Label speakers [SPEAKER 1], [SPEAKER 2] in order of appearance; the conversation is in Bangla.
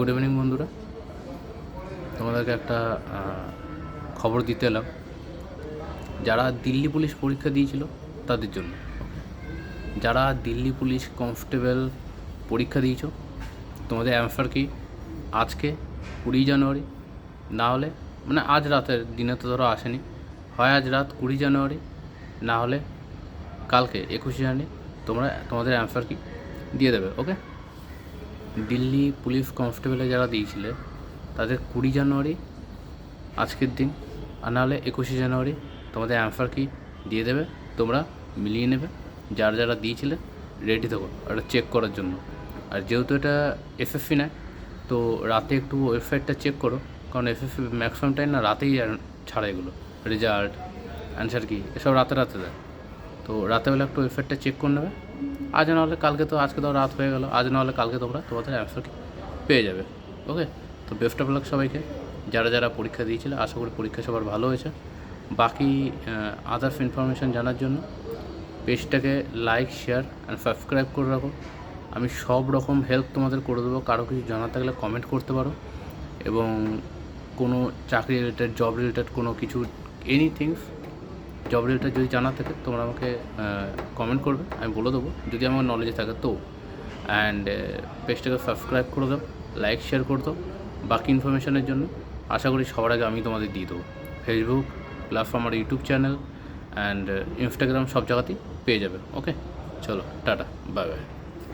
[SPEAKER 1] গুড ইভিনিং বন্ধুরা, তোমাদেরকে একটা খবর দিতে এলাম। যারা দিল্লি পুলিশ পরীক্ষা দিয়েছিল তাদের জন্য, যারা দিল্লি পুলিশ কনস্টেবল পরীক্ষা দিয়েছ, তোমাদের অ্যান্সার কি আজকে 20 জানুয়ারি, না হলে মানে আজ রাতের দিনে তো ধরো আসেনি, হয় আজ রাত 20 জানুয়ারি, না হলে কালকে 21 জানুয়ারি তোমরা তোমাদের অ্যান্সার কি দিয়ে দেবে। ওকে, দিল্লি পুলিশ কনস্টেবলে যারা দিয়েছিলে তাদের 20 জানুয়ারি আজকের দিন, আর নাহলে 21 জানুয়ারি তোমাদের অ্যান্সার কি দিয়ে দেবে। তোমরা মিলিয়ে নেবে, যারা যারা দিয়েছিলে রেডি থাকো এটা চেক করার জন্য। আর যেহেতু এটা এসএসসি নেয়, তো রাতে একটু ওয়েবসাইটটা চেক করো, কারণ এসএসসি ম্যাক্সিমাম টাইম না রাতেই ছাড়ে এগুলো, রেজাল্ট অ্যান্সার কি এসব রাতে রাতে দেয়। তো রাতেবেলা একটু ওয়েবসাইটটা চেক করে নেবে। আজ না হলে কালকে, তো আজকে তো রাত হয়ে গেল, আজ না হলে কালকে তোমরা তোমাদের অ্যান্সার কি পেয়ে যাবে। ওকে, তো বেস্ট অফ লাক সবাইকে, যারা যারা পরীক্ষা দিয়েছিল। আশা করি পরীক্ষা সবার ভালো হয়েছে। বাকি আদার্স ইনফরমেশান জানার জন্য পেজটাকে লাইক, শেয়ার অ্যান্ড সাবস্ক্রাইব করে রাখো। আমি সব রকম হেল্প তোমাদের করে দেবো। কারো কিছু জানার থাকলে কমেন্ট করতে পারো, এবং কোনো চাকরি রিলেটেড, জব রিলেটেড কোনো কিছু এনিথিংস জব রিলেটেড যদি জানার থাকে তোমরা আমাকে কমেন্ট করবে, আমি বলে দেবো যদি আমার নলেজে থাকে তো। অ্যান্ড পেজটাকে সাবস্ক্রাইব করে দাও, লাইক শেয়ার করে দাও। বাকি ইনফরমেশানের জন্য আশা করি সবার আগে আমি তোমাদের দিয়ে দেবো। ফেসবুক প্লাস আমার ইউটিউব চ্যানেল অ্যান্ড ইনস্টাগ্রাম সব জায়গাতেই পেয়ে যাবে। ওকে, চলো টাটা, বাই বাই।